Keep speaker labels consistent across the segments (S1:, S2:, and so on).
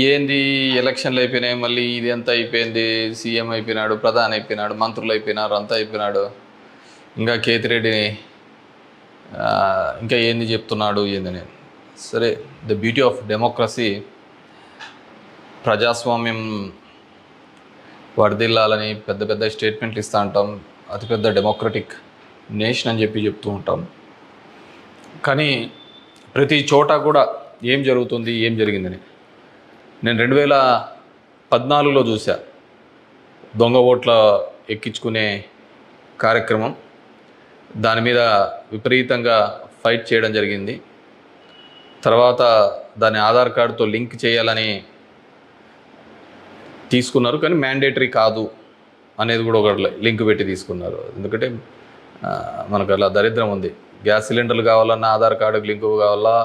S1: ఏంది ఎలక్షన్లు అయిపోయినాయి, మళ్ళీ ఇది ఎంత అయిపోయింది, సీఎం అయిపోయినాడు, ప్రధాని అయిపోయినాడు, మంత్రులు అయిపోయినారు, అంతా అయిపోయినాడు, ఇంకా కేతిరెడ్డిని ఇంకా ఏంది చెప్తున్నాడు ఏందని. సరే, ద బ్యూటీ ఆఫ్ డెమోక్రసీ, ప్రజాస్వామ్యం వర్ధిల్లాలని పెద్ద పెద్ద స్టేట్మెంట్లు ఇస్తూ ఉంటాం, అతిపెద్ద డెమోక్రటిక్ నేషన్ అని చెప్పి చెప్తూ ఉంటాం. కానీ ప్రతి చోట కూడా ఏం జరుగుతుంది, ఏం జరిగిందని నేను 2014లో చూసా. దొంగ ఓట్ల ఎక్కించుకునే కార్యక్రమం, దాని మీద విపరీతంగా ఫైట్ చేయడం జరిగింది. తర్వాత దాన్ని ఆధార్ కార్డుతో లింక్ చేయాలని తీసుకున్నారు, కానీ మ్యాండేటరీ కాదు అనేది కూడా ఒక లింక్ పెట్టి తీసుకున్నారు. ఎందుకంటే మనకు అలా దరిద్రం ఉంది. గ్యాస్ సిలిండర్లు కావాలన్నా ఆధార్ కార్డుకి లింకు కావాలా,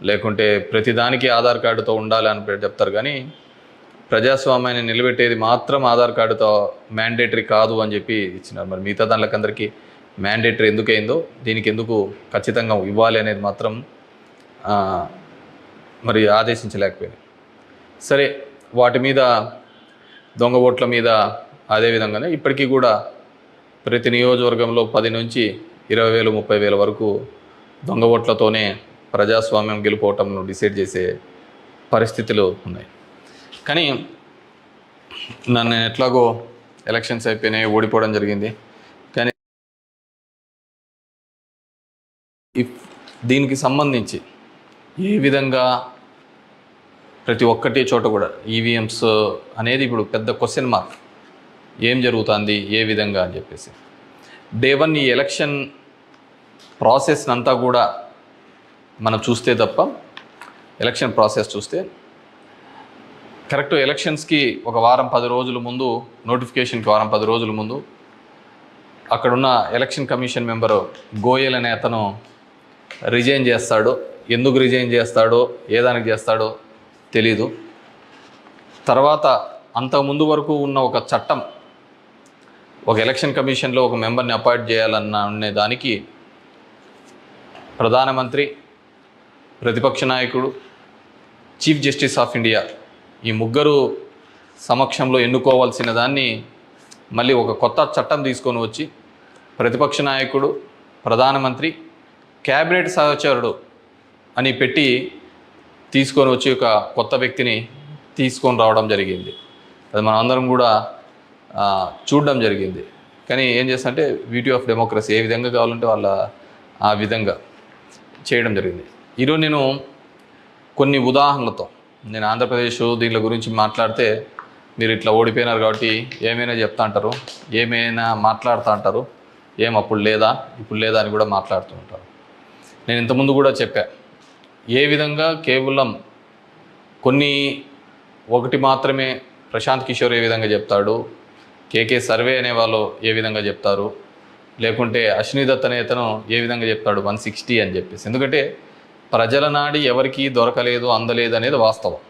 S1: లేకుంటే ప్రతిదానికి ఆధార్ కార్డుతో ఉండాలి అని చెప్తారు. కానీ ప్రజాస్వామ్యాన్ని నిలబెట్టేది మాత్రం ఆధార్ కార్డుతో మ్యాండేటరీ కాదు అని చెప్పి ఇచ్చినారు. మరి మిగతా దానికందరికీ మ్యాండేటరీ ఎందుకు అయిందో, దీనికి ఎందుకు ఖచ్చితంగా ఇవ్వాలి అనేది మాత్రం మరి ఆదేశించలేకపోయింది. సరే, వాటి మీద, దొంగ ఓట్ల మీద అదేవిధంగానే ఇప్పటికీ కూడా ప్రతి నియోజకవర్గంలో 10 నుంచి 20,000 30,000 వరకు దొంగ ఓట్లతోనే ప్రజాస్వామ్యం గెలుపోవటంను డిసైడ్ చేసే పరిస్థితులు ఉన్నాయి. కానీ నన్ను ఎట్లాగో ఎలక్షన్స్ అయిపోయినాయి, ఓడిపోవడం జరిగింది. కానీ దీనికి సంబంధించి ఏ విధంగా ప్రతి ఒక్కటి చోట కూడా ఈవీఎంస్ అనేది ఇప్పుడు పెద్ద క్వశ్చన్ మార్క్. ఏం జరుగుతుంది, ఏ విధంగా అని చెప్పేసి డే 1 ఈ ఎలక్షన్ ప్రాసెస్ అంతా కూడా మనం చూస్తే తప్ప, ఎలక్షన్ ప్రాసెస్ చూస్తే కరెక్ట్ ఎలక్షన్స్కి ఒక వారం 10 రోజుల ముందు, నోటిఫికేషన్కి వారం 10 రోజుల ముందు అక్కడున్న ఎలక్షన్ కమిషన్ మెంబరు గోయల్ అనే అతను రిజైన్ చేస్తాడు. ఎందుకు రిజైన్ చేస్తాడో, ఏ దానికి చేస్తాడో తెలీదు. తర్వాత అంతకుముందు వరకు ఉన్న ఒక చట్టం, ఒక ఎలక్షన్ కమిషన్లో ఒక మెంబర్ని అపాయింట్ చేయాలనే దానికి ప్రధానమంత్రి, ప్రతిపక్ష నాయకుడు, చీఫ్ జస్టిస్ ఆఫ్ ఇండియా ఈ ముగ్గురు సమక్షంలో ఎన్నుకోవాల్సిన దాన్ని మళ్ళీ ఒక కొత్త చట్టం తీసుకొని వచ్చి ప్రతిపక్ష నాయకుడు, ప్రధానమంత్రి, క్యాబినెట్ సహచరుడు అని పెట్టి తీసుకొని వచ్చి ఒక కొత్త వ్యక్తిని తీసుకొని రావడం జరిగింది. అది మనం అందరం కూడా చూడడం జరిగింది. కానీ ఏం చేస్తారంటే బ్యూటీ ఆఫ్ డెమోక్రసీ, ఏ విధంగా కావాలంటే వాళ్ళ ఆ విధంగా చేయడం జరిగింది. ఈరోజు నేను కొన్ని ఉదాహరణలతో, నేను ఆంధ్రప్రదేశ్ దీని గురించి మాట్లాడితే మీరు ఇట్లా ఓడిపోయినారు కాబట్టి ఏమైనా చెప్తా అంటారు, ఏమైనా మాట్లాడుతూ అంటారు, ఏం అప్పుడు లేదా ఇప్పుడు లేదా అని కూడా మాట్లాడుతూ ఉంటారు. నేను ఇంతకుముందు కూడా చెప్పా, ఏ విధంగా కేవలం ఒకటి మాత్రమే ప్రశాంత్ కిషోర్ ఏ విధంగా చెప్తాడు, కేకే సర్వే అనే వాళ్ళు ఏ విధంగా చెప్తారు, లేకుంటే అశ్విని దత్ అనే అతను ఏ విధంగా చెప్తాడు 160 అని చెప్పేసి. ఎందుకంటే ప్రజల నాడి ఎవరికి దొరకలేదు, అందలేదు అనేది వాస్తవం.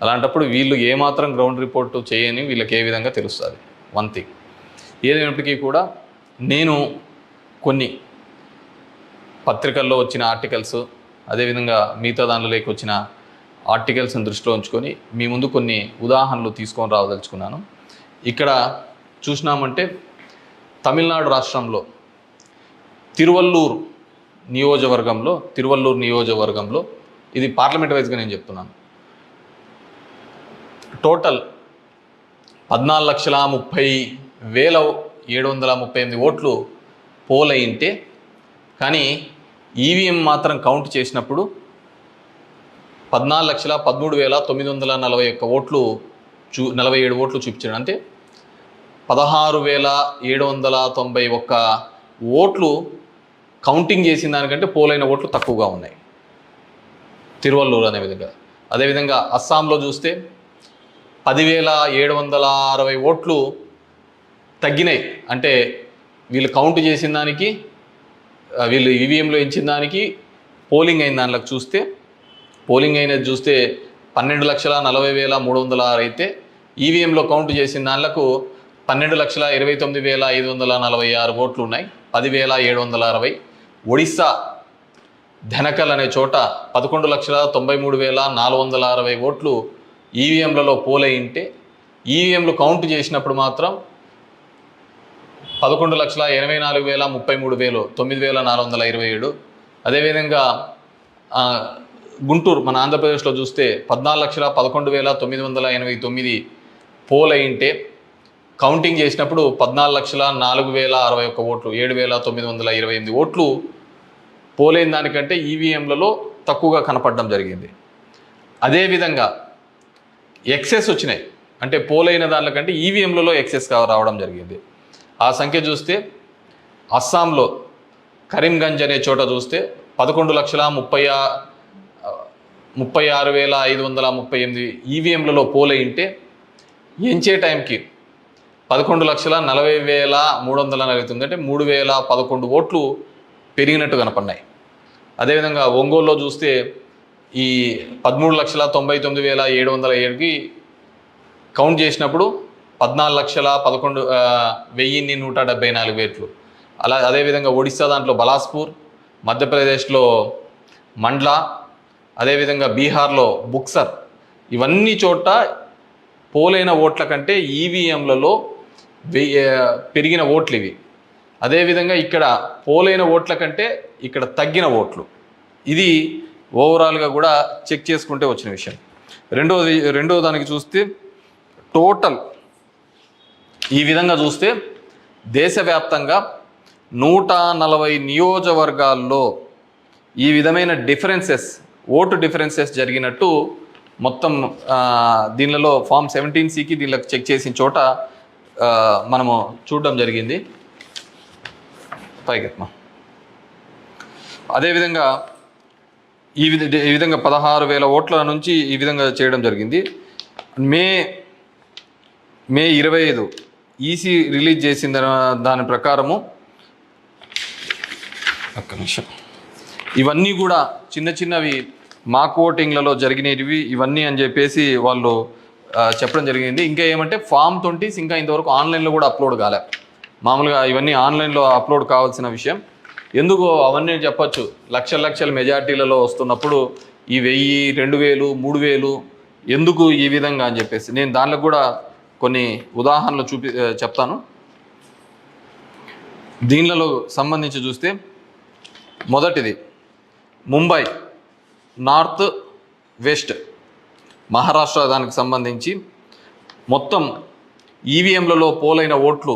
S1: అలాంటప్పుడు వీళ్ళు ఏమాత్రం గ్రౌండ్ రిపోర్టు చేయని వీళ్ళకి ఏ విధంగా తెలుస్తుంది? One thing. ఏదైనప్పటికీ కూడా నేను కొన్ని పత్రికల్లో వచ్చిన ఆర్టికల్స్, అదేవిధంగా మిగతా దానిలోకి వచ్చిన ఆర్టికల్స్ని దృష్టిలో ఉంచుకొని మీ ముందు కొన్ని ఉదాహరణలు తీసుకొని రావదలుచుకున్నాను. ఇక్కడ చూసినామంటే తమిళనాడు రాష్ట్రంలో తిరువల్లూరు నియోజకవర్గంలో ఇది పార్లమెంట్ వైజ్గా నేను చెప్తున్నాను, టోటల్ 14,30,738 ఓట్లు పోల్ అయింటే, కానీ ఈవీఎం మాత్రం కౌంట్ చేసినప్పుడు 14,13,941 ఓట్లు 47 ఓట్లు చూపించాడు. అంటే 16,791 ఓట్లు కౌంటింగ్ చేసిన దానికంటే పోలైన ఓట్లు తక్కువగా ఉన్నాయి తిరువల్లూరు అనే విధంగా. అదేవిధంగా అస్సాంలో చూస్తే 10,760 ఓట్లు తగ్గినాయి. అంటే వీళ్ళు కౌంట్ చేసిన దానికి, వీళ్ళు ఈవీఎంలో ఇచ్చిన దానికి పోలింగ్ అయిన దానిలోకి చూస్తే, పోలింగ్ అయినది చూస్తే 12,40,306 అయితే ఈవీఎంలో కౌంట్ చేసిన దానిలకు 12,29,546 ఓట్లు ఉన్నాయి, 10,760. ఒడిస్సా ధనకల్ అనే చోట 11,93,460 ఓట్లు ఈవీఎంలలో పోల్ అయి ఉంటే ఈవీఎంలు కౌంట్ చేసినప్పుడు మాత్రం 11,84,033 9,427. అదేవిధంగా గుంటూరు మన ఆంధ్రప్రదేశ్లో చూస్తే 14,11,989 పోల్ అయి ఉంటే కౌంటింగ్ చేసినప్పుడు 14,04,061 ఓట్లు 7,928 ఓట్లు పోలైన దానికంటే ఈవీఎంలలో తక్కువగా కనపడడం జరిగింది. అదేవిధంగా ఎక్సెస్ వచ్చినాయి, అంటే పోలైన దానికంటే ఈవీఎంలలో ఎక్సెస్ రావడం జరిగింది. ఆ సంఖ్య చూస్తే అస్సాంలో కరీంగంజ్ అనే చోట చూస్తే 11,36,538 ఈవీఎంలలో పోల్ అయి ఉంటే ఎంచే టైంకి 11,40,349 అంటే 3,011 ఓట్లు పెరిగినట్టు కనపడినాయి. అదేవిధంగా ఒంగోలులో చూస్తే ఈ 13,99,707కి కౌంట్ చేసినప్పుడు 14,11,174 ఓట్లు. అదేవిధంగా ఒడిస్సా దాంట్లో బలాస్పూర్, మధ్యప్రదేశ్లో మండ్లా, అదేవిధంగా బీహార్లో బుక్సర్, ఇవన్నీ చోట పోలైన ఓట్ల కంటే ఈవీఎంలలో పెరిగిన ఓట్లు ఇవి. అదేవిధంగా ఇక్కడ పోలైన ఓట్ల కంటే ఇక్కడ తగ్గిన ఓట్లు. ఇది ఓవరాల్గా కూడా చెక్ చేసుకుంటే వచ్చిన విషయం. రెండో దానికి చూస్తే టోటల్ ఈ విధంగా చూస్తే దేశవ్యాప్తంగా 140 నియోజకవర్గాల్లో ఈ విధమైన ఓటు డిఫరెన్సెస్ జరిగినట్టు మొత్తం దీనిలో ఫామ్ 17C దీనిలో చెక్ చేసిన చోట మనము చూడడం జరిగింది. పైకెత్మా. అదేవిధంగా ఈ విధంగా 16,000 ఓట్ల నుంచి ఈ విధంగా చేయడం జరిగింది. మే 25 ఈసీ రిలీజ్ చేసిన దాని ప్రకారము ఒక్క నిమిషం, ఇవన్నీ కూడా చిన్నవి మాక్ ఓటింగ్లలో జరిగినవి ఇవన్నీ అని చెప్పేసి వాళ్ళు చెప్పడం జరిగింది. ఇంకా ఏమంటే ఫామ్ 20 ఇంకా ఇంతవరకు ఆన్లైన్లో కూడా అప్లోడ్ కాలే. మామూలుగా ఇవన్నీ ఆన్లైన్లో అప్లోడ్ కావాల్సిన విషయం. ఎందుకు అవన్నీ చెప్పచ్చు, లక్షల మెజార్టీలలో వస్తున్నప్పుడు ఈ 1000, 2000, 3000 ఎందుకు ఈ విధంగా అని చెప్పేసి నేను దానిలో కూడా కొన్ని ఉదాహరణలు చెప్తాను. దీనిలో సంబంధించి చూస్తే మొదటిది ముంబై నార్త్ వెస్ట్ మహారాష్ట్ర దానికి సంబంధించి మొత్తం ఈవీఎంలలో పోలైన ఓట్లు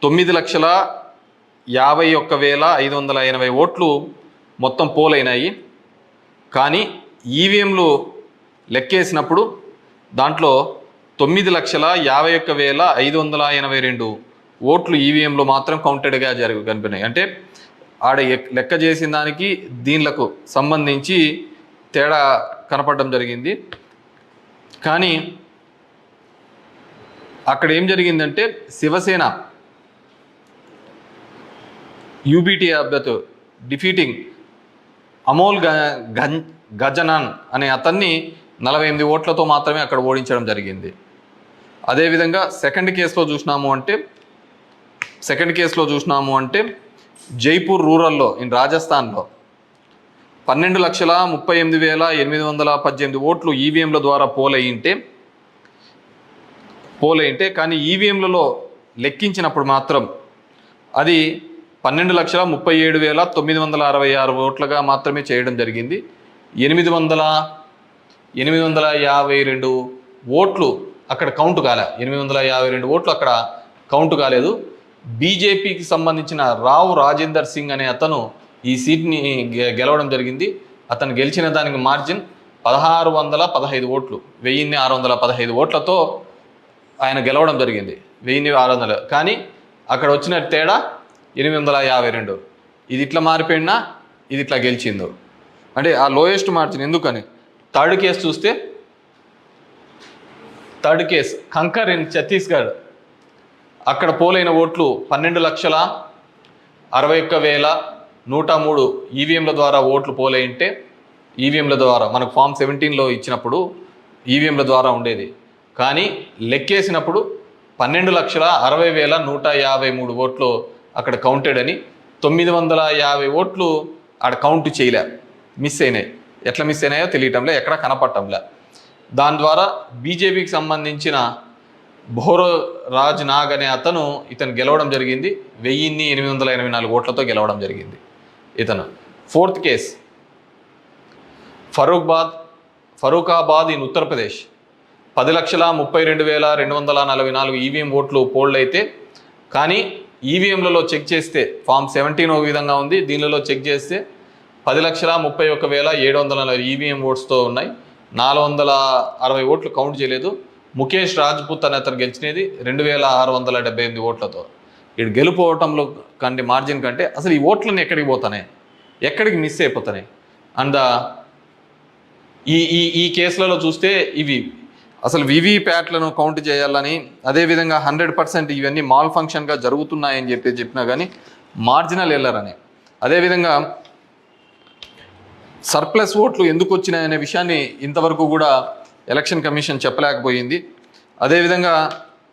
S1: 9,51,580 ఓట్లు మొత్తం పోలైనాయి. కానీ ఈవీఎంలు లెక్కేసినప్పుడు దాంట్లో 9,51,582 ఓట్లు ఈవీఎంలో మాత్రం కౌంటెడ్గా కనిపినాయి. అంటే ఆడ లెక్క చేసిన దానికి దీనిలకు సంబంధించి తేడా కనపడడం జరిగింది. కానీ అక్కడ ఏం జరిగిందంటే శివసేన యూబీటీ అభ్యర్థి డిఫీటింగ్ అమోల్ గజనాన్ అనే అతన్ని 48 ఓట్లతో మాత్రమే అక్కడ ఓడించడం జరిగింది. అదేవిధంగా సెకండ్ కేసులో చూసినాము అంటే జైపూర్ రూరల్లో రాజస్థాన్లో 12,38,818 ఓట్లు ఈవీఎంల ద్వారా పోల్ అయింటే కానీ ఈవీఎంలలో లెక్కించినప్పుడు మాత్రం అది 12,37,966 ఓట్లుగా మాత్రమే చేయడం జరిగింది. 852 ఓట్లు అక్కడ కౌంట్ కాలే. 852 ఓట్లు అక్కడ కౌంట్ కాలేదు. బీజేపీకి సంబంధించిన రావు రాజేందర్ సింగ్ అనే అతను ఈ సీట్ని గెలవడం జరిగింది. అతను గెలిచిన దానికి మార్జిన్ 1,615 ఓట్లు, 1,615 ఓట్లతో ఆయన గెలవడం జరిగింది. 1,600. కానీ అక్కడ వచ్చిన తేడా 852. ఇది ఇట్లా మారిపోయినా ఇది ఇట్లా గెలిచిందో అంటే ఆ లోయెస్ట్ మార్జిన్. ఎందుకని థర్డ్ కేసు చూస్తే కంకర్ ఇన్ ఛత్తీస్గఢ్ అక్కడ పోలైన ఓట్లు 12,61,103 ఈవీఎంల ద్వారా ఓట్లు పోలైంటే ఈవీఎంల ద్వారా మనకు ఫామ్ 17లో ఇచ్చినప్పుడు ఈవీఎంల ద్వారా ఉండేది. కానీ లెక్కేసినప్పుడు 12,60,153 ఓట్లు అక్కడ కౌంటెడ్ అని 950 ఓట్లు ఆడ కౌంట్ చేయలే, మిస్ అయినాయి. ఎట్లా మిస్ అయినాయో తెలియటంలే, ఎక్కడ కనపడటంలే. దాని ద్వారా బీజేపీకి సంబంధించిన భోరో రాజ్ నాగ్ అనే ఇతను గెలవడం జరిగింది. 1884 ఓట్లతో గెలవడం జరిగింది ఇతను. Fourth case Farrukhabad in Uttar Pradesh. 10,32,244 EVM ఓట్లు పోల్డ్ అయితే, కానీ ఈవీఎంలలో చెక్ చేస్తే ఫామ్ 17 ఒక విధంగా ఉంది, దీనిలో చెక్ చేస్తే 10,31,740 ఈవీఎం ఓట్స్తో ఉన్నాయి. 460 ఓట్లు కౌంట్ చేయలేదు. ముఖేష్ రాజ్పుత్ అనే అతను గెలిచినది 2,678 ఓట్లతో. ఇటు గెలుపోవటంలో కంటే మార్జిన్ కంటే అసలు ఈ ఓట్లన్నీ ఎక్కడికి పోతున్నాయి, ఎక్కడికి మిస్ అయిపోతున్నాయి. అండ్ ఈ కేసులలో చూస్తే ఇవి అసలు వివిప్యాట్లను కౌంట్ చేయాలని, అదేవిధంగా 100% ఇవన్నీ మాల్ ఫంక్షన్గా జరుగుతున్నాయని చెప్పినా కానీ మార్జినల్ ఎర్రర్ అని, అదేవిధంగా సర్ప్లస్ ఓట్లు ఎందుకు వచ్చినాయనే విషయాన్ని ఇంతవరకు కూడా ఎలక్షన్ కమిషన్ చెప్పలేకపోయింది. అదేవిధంగా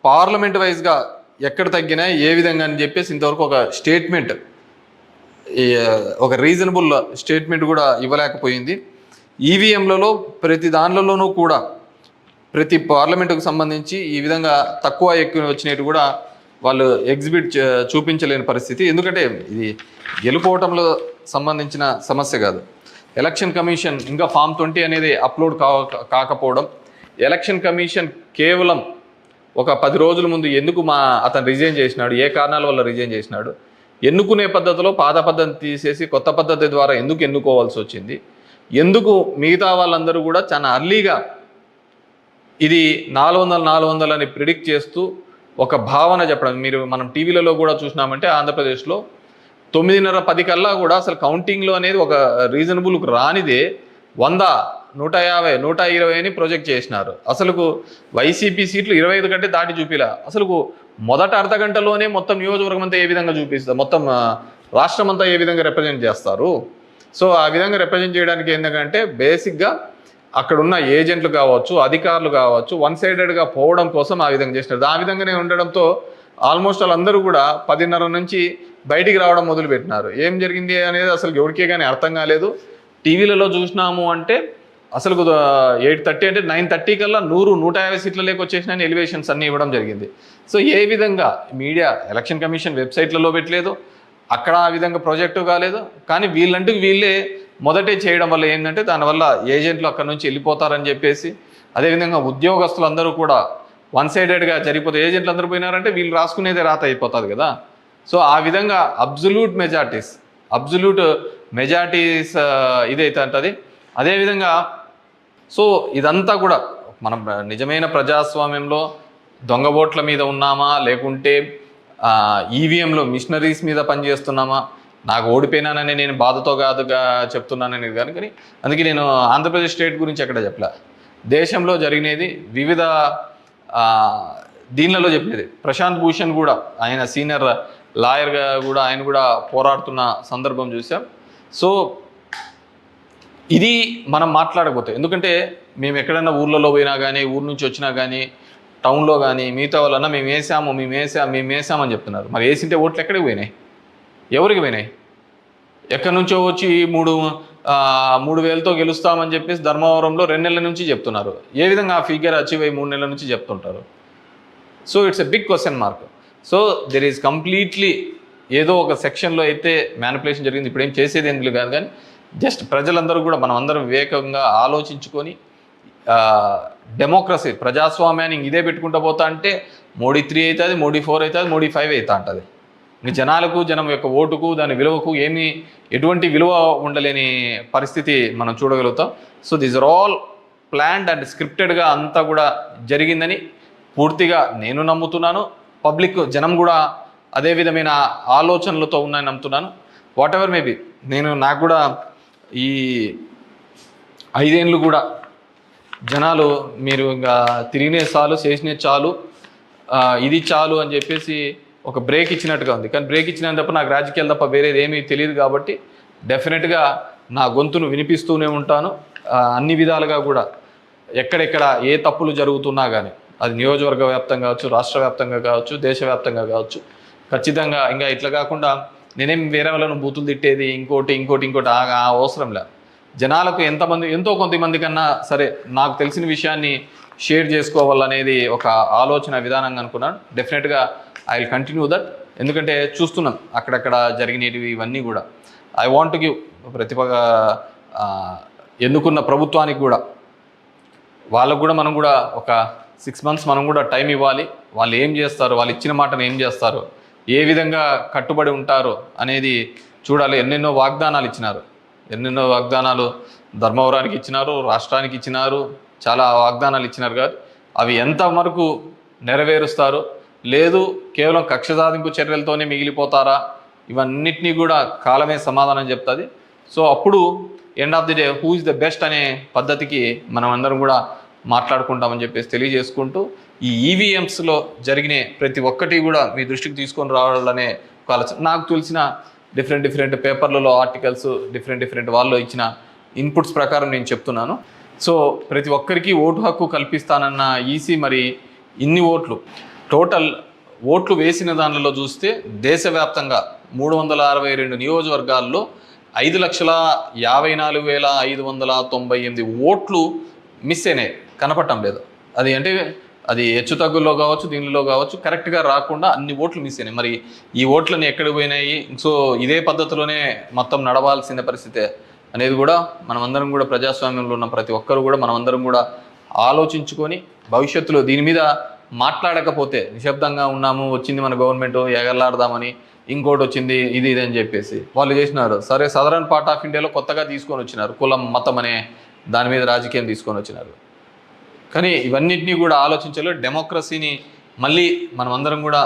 S1: పార్లమెంట్ వైజ్గా ఎక్కడ తగ్గినాయి, ఏ విధంగా అని చెప్పేసి ఇంతవరకు ఒక స్టేట్మెంట్, ఒక రీజనబుల్ స్టేట్మెంట్ కూడా ఇవ్వలేకపోయింది. ఈవీఎంలలో ప్రతి దానిలోనూ కూడా ప్రతి పార్లమెంటుకు సంబంధించి ఈ విధంగా తక్కువ ఎక్కువ వచ్చినట్టు కూడా వాళ్ళు చూపించలేని పరిస్థితి. ఎందుకంటే ఇది గెలుపోవటంలో సంబంధించిన సమస్య కాదు. ఎలక్షన్ కమిషన్ ఇంకా ఫామ్ 20 అనేది అప్లోడ్ కాకపోవడం, ఎలక్షన్ కమిషన్ కేవలం ఒక 10 రోజుల ముందు ఎందుకు అతను రిజైన్ చేసినాడు, ఏ కారణాల వల్ల రిజైన్ చేసినాడు, ఎన్నుకునే పద్ధతిలో పాత పద్ధతి తీసేసి కొత్త పద్ధతి ద్వారా ఎందుకు ఎన్నుకోవాల్సి వచ్చింది, ఎందుకు మిగతా వాళ్ళందరూ కూడా చాలా అర్లీగా ఇది 400 అని ప్రిడిక్ట్ చేస్తూ ఒక భావన చెప్పడం. మనం టీవీలలో కూడా చూసినామంటే ఆంధ్రప్రదేశ్లో 9:30, 10 కల్లా కూడా అసలు కౌంటింగ్లో అనేది ఒక రీజనబుల్ రానిదే 100, 150, 120 అని ప్రొజెక్ట్ చేసినారు. అసలుకు వైసీపీ సీట్లు 25 కంటే దాటి చూపిలా. అసలుకు మొదట అర్ధ గంటలోనే మొత్తం నియోజకవర్గం అంతా ఏ విధంగా చూపిస్తారు, మొత్తం రాష్ట్రం అంతా ఏ విధంగా రిప్రజెంట్ చేస్తారు. సో ఆ విధంగా రిప్రజెంట్ చేయడానికి ఏంటంటే బేసిక్గా అక్కడున్న ఏజెంట్లు కావచ్చు, అధికారులు కావచ్చు, వన్ సైడెడ్గా పోవడం కోసం ఆ విధంగా చేసినారు. ఆ విధంగానే ఉండడంతో ఆల్మోస్ట్ వాళ్ళందరూ కూడా 10:30 నుంచి బయటికి రావడం మొదలుపెట్టినారు. ఏం జరిగింది అనేది అసలు ఎవరికే కానీ అర్థం కాలేదు. టీవీలలో చూసినాము అంటే అసలు 8:30 అంటే 9:30 కల్లా 100, 150 సీట్ల లేక వచ్చేసిన ఎలివేషన్స్ అన్నీ ఇవ్వడం జరిగింది. సో ఏ విధంగా మీడియా ఎలక్షన్ కమిషన్ వెబ్సైట్లలో పెట్టలేదు, అక్కడ ఆ విధంగా ప్రాజెక్టు కాలేదు. కానీ వీళ్ళే మొదటే చేయడం వల్ల ఏంటంటే దానివల్ల ఏజెంట్లు అక్కడ నుంచి వెళ్ళిపోతారని చెప్పేసి, అదేవిధంగా ఉద్యోగస్తులందరూ కూడా వన్ సైడెడ్గా జరిగిపోతే ఏజెంట్లు అందరూ పోయినారంటే వీళ్ళు రాసుకునేదే రాత అయిపోతుంది కదా. సో ఆ విధంగా అబ్జల్యూట్ మెజారిటీస్ ఇదైతే అంటది. అదేవిధంగా సో ఇదంతా కూడా మనం నిజమైన ప్రజాస్వామ్యంలో దొంగ ఓట్ల మీద ఉన్నామా, లేకుంటే ఈవీఎంలో మిషనరీస్ మీద పనిచేస్తున్నామా, నాకు ఓడిపోయినానని నేను బాధతో కాదుగా చెప్తున్నానని కానీ అందుకే నేను ఆంధ్రప్రదేశ్ స్టేట్ గురించి ఎక్కడ చెప్పలే. దేశంలో జరిగినది వివిధ దీనిలలో చెప్పినది. ప్రశాంత్ భూషణ్ కూడా ఆయన సీనియర్ లాయర్గా కూడా ఆయన కూడా పోరాడుతున్న సందర్భం చూసాం. సో ఇది మనం మాట్లాడకపోతే, ఎందుకంటే మేము ఎక్కడైనా ఊర్లలో పోయినా కానీ, ఊరు నుంచి వచ్చినా కానీ, టౌన్లో కానీ మిగతా వాళ్ళన్నా మేము వేసామని చెప్తున్నారు. మరి వేసింటే ఓట్లు ఎక్కడికి పోయినాయి, ఎవరికి పోయినాయి? ఎక్కడి నుంచో వచ్చి 3,000తో గెలుస్తామని చెప్పేసి ధర్మవరంలో 2 నెలల నుంచి చెప్తున్నారు. ఏ విధంగా ఆ ఫిగర్ అచీవ్ అయ్యి 3 నెలల నుంచి చెప్తుంటారు? So it's a big question mark. So there is completely ఏదో ఒక సెక్షన్లో అయితే మ్యానిపులేషన్ జరిగింది. ఇప్పుడు ఏం చేసేది ఎందుకు కాదు, కానీ జస్ట్ ప్రజలందరూ కూడా మనం అందరం వివేకంగా ఆలోచించుకొని డెమోక్రసీ ప్రజాస్వామ్యాన్ని ఇదే పెట్టుకుంటూ పోతా అంటే మోడీ 3 అవుతుంది, మోడీ 4 అవుతుంది, మోడీ 5 అవుతా ఉంటుంది. ఇంక జనం యొక్క ఓటుకు దాని విలువకు ఎటువంటి విలువ ఉండలేని పరిస్థితి మనం చూడగలుగుతాం. So these are all planned and స్క్రిప్టెడ్గా అంతా కూడా జరిగిందని పూర్తిగా నేను నమ్ముతున్నాను. పబ్లిక్ జనం కూడా అదే విధమైన ఆలోచనలతో ఉన్నాయని నమ్ముతున్నాను. వాట్ ఎవర్ మేబీ నాకు కూడా ఈ 5 ఏళ్ళు కూడా జనాలు మీరు ఇంకా తిరిగినే చాలు, చేసినే చాలు, ఇది చాలు అని చెప్పేసి ఒక బ్రేక్ ఇచ్చినట్టుగా ఉంది. కానీ బ్రేక్ ఇచ్చినంత తప్ప నాకు రాజకీయాలు తప్ప వేరేది ఏమీ తెలియదు. కాబట్టి డెఫినెట్గా నా గొంతును వినిపిస్తూనే ఉంటాను. అన్ని విధాలుగా కూడా ఎక్కడెక్కడ ఏ తప్పులు జరుగుతున్నా కానీ, అది నియోజకవర్గ వ్యాప్తంగా కావచ్చు, రాష్ట్ర వ్యాప్తంగా కావచ్చు, దేశవ్యాప్తంగా కావచ్చు, ఖచ్చితంగా ఇంకా ఇట్లా కాకుండా నేనేం వేరే వాళ్ళను బూతులు తిట్టేది ఇంకోటి అవసరం లే. జనాలకు ఎంతో కొంతమంది కన్నా సరే నాకు తెలిసిన విషయాన్ని షేర్ చేసుకోవాలనేది ఒక ఆలోచన విధానంగా అనుకున్నాను. డెఫినెట్గా ఐ విల్ కంటిన్యూ దట్. ఎందుకంటే చూస్తున్నాం అక్కడక్కడ జరిగినవి ఇవన్నీ కూడా. ఐ వాంట్ టు గివ్ ఎన్నుకున్న ప్రభుత్వానికి కూడా వాళ్ళకు కూడా మనం కూడా ఒక 6 months మనం కూడా టైం ఇవ్వాలి. వాళ్ళు ఏం చేస్తారు, వాళ్ళు ఇచ్చిన మాటను ఏం చేస్తారు, ఏ విధంగా కట్టుబడి ఉంటారు అనేది చూడాలి. ఎన్నెన్నో వాగ్దానాలు ధర్మవరానికి ఇచ్చినారు, రాష్ట్రానికి ఇచ్చినారు, చాలా వాగ్దానాలు ఇచ్చినారు కాదు. అవి ఎంతవరకు నెరవేరుస్తారు, లేదు కేవలం కక్ష సాధింపు చర్యలతోనే మిగిలిపోతారా, ఇవన్నిటినీ కూడా కాలమే సమాధానం చెప్తుంది. సో అప్పుడు end of the day who is the best అనే పద్ధతికి మనం అందరం కూడా మాట్లాడుకుంటామని చెప్పేసి తెలియజేసుకుంటూ, ఈ ఈవీఎంస్లో జరిగిన ప్రతి ఒక్కటి కూడా మీ దృష్టికి తీసుకొని రావాలనే ఆలోచన. నాకు తెలిసిన డిఫరెంట్ పేపర్లలో ఆర్టికల్స్ డిఫరెంట్ వాళ్ళు ఇచ్చిన ఇన్పుట్స్ ప్రకారం నేను చెప్తున్నాను. సో ప్రతి ఒక్కరికి ఓటు హక్కు కల్పిస్తానన్న ఈసీ మరి ఇన్ని టోటల్ ఓట్లు వేసిన దానిలో చూస్తే దేశవ్యాప్తంగా 362 నియోజకవర్గాల్లో 5,54,598 ఓట్లు మిస్ అయినాయి, కనపడటం లేదు. అది అంటే అది హెచ్చుతగ్గుల్లో కావచ్చు, దీనిలో కావచ్చు, కరెక్ట్గా రాకుండా అన్ని ఓట్లు మిస్ అయినాయి. మరి ఈ ఓట్లని ఎక్కడికి పోయినాయి? సో ఇదే పద్ధతిలోనే మొత్తం నడవాల్సిన పరిస్థితే అనేది కూడా మనమందరం కూడా ప్రజాస్వామ్యంలో ఉన్న ప్రతి ఒక్కరు కూడా మనమందరం కూడా ఆలోచించుకొని భవిష్యత్తులో దీని మీద మాట్లాడకపోతే నిశ్శబ్దంగా ఉన్నాము, వచ్చింది మన గవర్నమెంట్ ఎగరలాడదామని, ఇంకోటి వచ్చింది ఇది అని చెప్పేసి వాళ్ళు చేసినారు. సరే, సదరన్ పార్ట్ ఆఫ్ ఇండియాలో కొత్తగా తీసుకొని వచ్చినారు, కులం మతం అనే దాని మీద రాజకీయం తీసుకొని వచ్చినారు. కానీ ఇవన్నిటినీ కూడా ఆలోచించాలి. డెమోక్రసీని మళ్ళీ మనం అందరం కూడా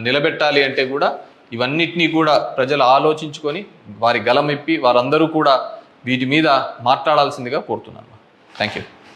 S1: నిలబెట్టాలి అంటే కూడా ఇవన్నిటినీ కూడా ప్రజలు ఆలోచించుకొని వారి గలం ఇప్పి వారందరూ కూడా వీటి మీద మాట్లాడాల్సిందిగా కోరుతున్నాను. Thank you.